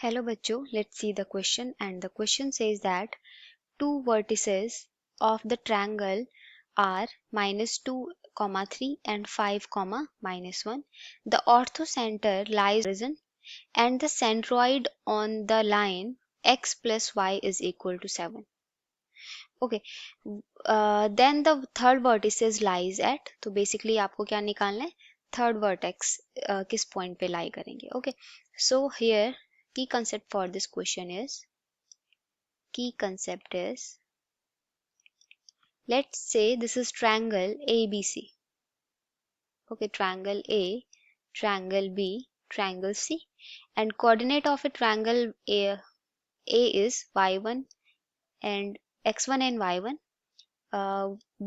Hello बच्चों, let's see the question and the question says that two vertices of the triangle are -2, 3 and 5, -1. The orthocenter lies horizon and the centroid on the line x plus y is equal to 7. Okay, then the third vertices lies at, तो basically आपको क्या निकालना है, third vertex किस point पे lie करेंगे. Okay, so here key concept for this question is, let's say this is triangle ABC. Okay, triangle A, triangle B, triangle C, and coordinate of a triangle A is y1 and x1 and y1.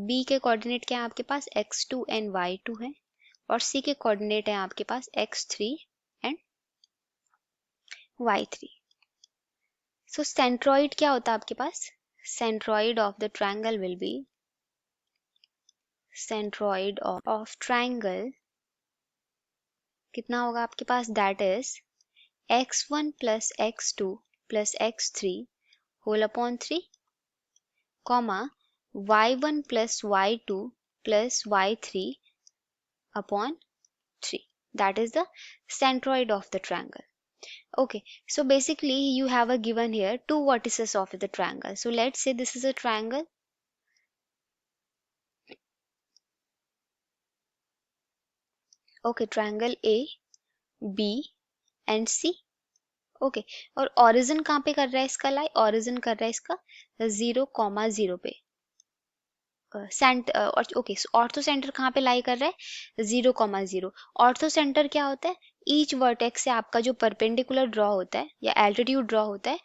B के coordinate क्या है आपके पास, x2 and y2 है, और C के coordinate है आपके पास x3 and y3. So centroid क्या होता है आपके पास, centroid of the triangle will be, centroid of triangle कितना होगा आपके पास, that is x1 plus x2 plus x3 whole upon 3, comma y1 plus y2 plus y3 upon 3. That is the centroid of the triangle. Okay, so basically you have a given here two vertices of the triangle. So let's say this is a triangle. Okay, triangle A, B and C. Okay और origin कहाँ पे कर रहा है इसका लाई, origin कर रहा है इसका 0,0 पे ओके. ऑर्थो सेंटर कहाँ पे लाई कर रहा है, 0,0. ऑर्थो सेंटर क्या होता है, ईच वर्टेक्स से आपका जो परपेंडिकुलर ड्रॉ होता है या एल्टीट्यूड ड्रॉ होता है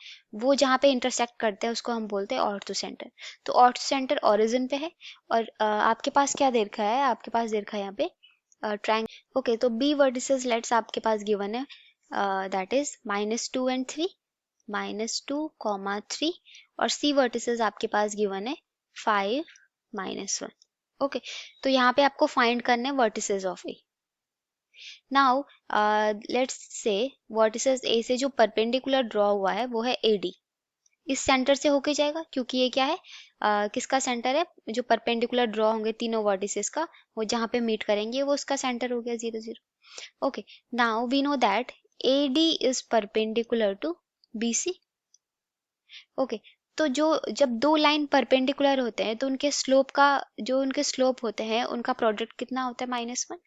वो जहाँ पे इंटरसेक्ट करते हैं उसको हम बोलते हैं ऑर्थो सेंटर. तो ऑर्थो सेंटर ओरिजिन पे है और आपके पास क्या दे रखा है, आपके पास दे रखा है यहाँ पे ट्रायंगल. ओके, तो बी वर्टिसेस लेट्स आपके पास गिवन है, दैट इज -2 and 3, -2, 3, और सी वर्टिसेस आपके पास गिवन है 5, -1. ओके, तो यहाँ पे आपको फाइंड करने vertices of A. Now let's say vertices A से जो परपेंडिकुलर ड्रॉ हुआ है वो है AD. इस सेंटर से होके जाएगा क्योंकि ये क्या है, किसका सेंटर है, जो परपेंडिकुलर ड्रॉ होंगे तीनों वर्टिसेस का, वो जहाँ पे मीट करेंगे वो उसका सेंटर हो गया 0, 0. Okay, now we know that AD is perpendicular to BC. Okay, तो जो जब दो लाइन परपेंडिकुलर होते हैं तो उनके स्लोप का, जो उनके स्लोप होते हैं उनका प्रोडक्ट कितना होता है, -1.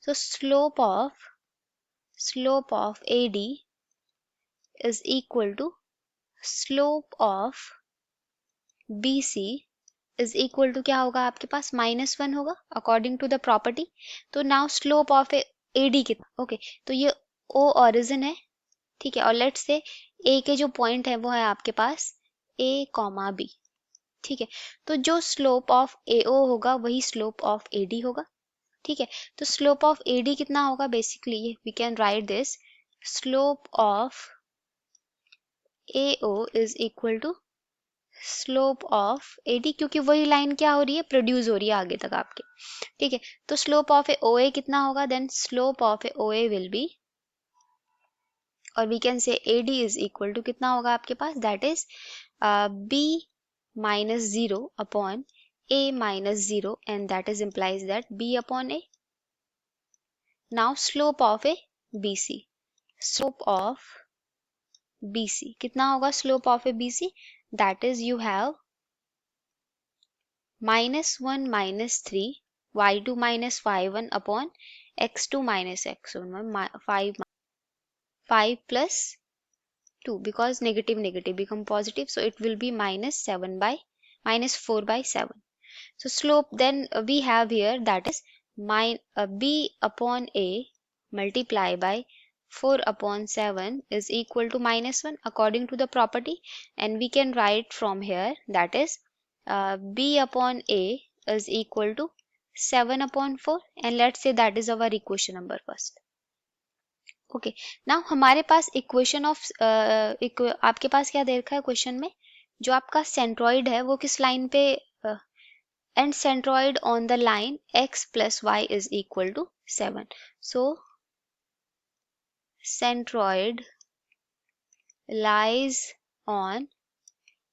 So slope of AD is equal to slope of BC is equal to क्या होगा आपके पास, -1 होगा अकॉर्डिंग टू द प्रॉपर्टी. तो नाउ स्लोप ऑफ AD कितना, ओके, तो ये O ओरिजिन है, ठीक है, और लेट्स से A के जो पॉइंट है वो है आपके पास A, B. ठीक है, तो जो स्लोप ऑफ AO होगा वही स्लोप ऑफ AD होगा. ठीक है, तो स्लोप ऑफ AD कितना होगा, basically we can write this, slope of AO is equal to slope of AD, क्योंकि वही लाइन क्या हो रही है, प्रोड्यूस हो रही है आगे तक आपके. ठीक है, तो स्लोप ऑफ OA कितना होगा, then slope of OA will be, और we can say AD is equal to कितना होगा आपके पास, that is B -0 upon A -0, and that is implies that B upon A. Now slope of a BC, slope of BC कितना होगा, slope of a BC, that is you have -1 -3 y2 minus y1 upon x2 minus x1, 5 plus 2, because negative negative become positive, so it will be -4 by 7. So slope then we have here, that is B upon A multiply by 4 upon 7 is equal to -1 according to the property, and we can write from here, that is B upon A is equal to 7 upon 4, and let's say that is our equation number first. Okay, now हमारे पास equation of आपके पास क्या दे रखा है question में, जो आपका centroid है वो किस लाइन पे, and centroid on the line x plus y is equal to 7. So centroid lies on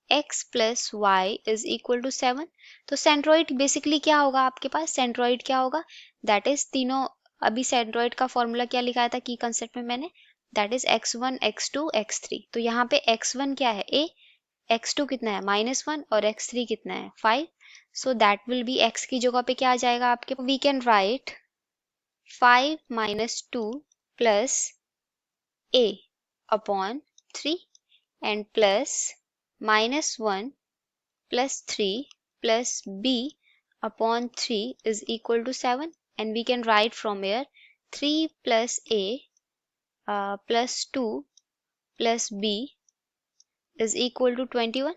x plus y is equal to 7। तो सेंट्रोइड बेसिकली क्या होगा आपके पास, सेंट्रोइड क्या होगा, दैट इज तीनों, अभी सेंट्रोइड का फॉर्मूला क्या लिखाया था की कंसेप्ट में मैंने, that is x1 x2 x3। तो यहाँ पे x1 क्या है a, x2 कितना है -1 और x3 कितना है 5। So that will be x की जगह पे क्या आ जाएगा आपके, we can right 5 minus 2 plus a upon 3 and plus -1 plus 3 plus b upon 3 is equal to 7, and we can write from here 3 plus a plus 2 plus b is equal to 21,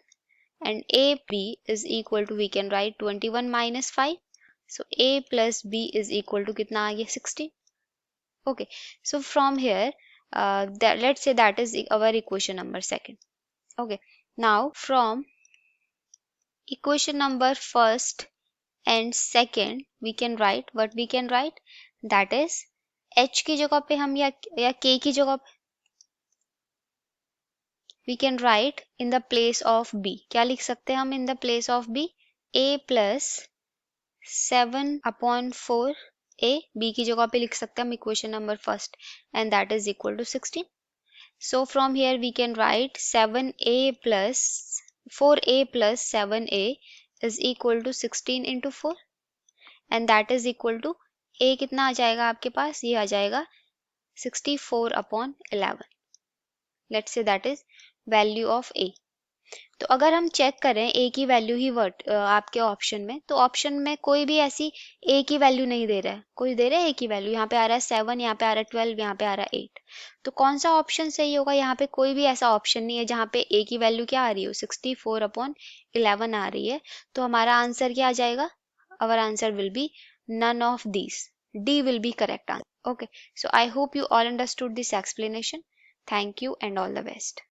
and a b is equal to, we can write 21 minus 5, so a plus b is equal to कितना आ गया 16। Okay, so from here that let's say that is our equation number second। Okay, now from equation number first and second we can write what we can write, that is h की जगह पे हम या k की जगह पे we can write in the place of b, क्या लिख सकते हैं हम in the place of b, a plus 7 upon 4 a, b की जगह पे लिख सकते हैं हम equation number first, and that is equal to 16। So from here we can write 7a plus 4a plus 7a is equal to 16 into 4, and that is equal to a कितना आ जाएगा आपके पास, ये आ जाएगा 64 upon 11। Let's say that is value of a। तो अगर हम check करें a की वैल्यू ही आपके ऑप्शन में, तो ऑप्शन में कोई भी ऐसी a की वैल्यू नहीं दे रहा है, कोई दे रहा है a की वैल्यू, यहाँ पे आ रहा है 7, यहाँ पे आ रहा है 12, यहाँ पे आ रहा है 8। तो कौन सा ऑप्शन सही होगा, यहाँ पे कोई भी ऐसा ऑप्शन नहीं है जहाँ पे a की वैल्यू क्या आ रही हो 64 अपॉन 11 आ रही है। तो हमारा आंसर क्या आ जाएगा, our answer will be none of these, D will be correct answer। Okay, so I hope you all understood this explanation। Thank you and all the best।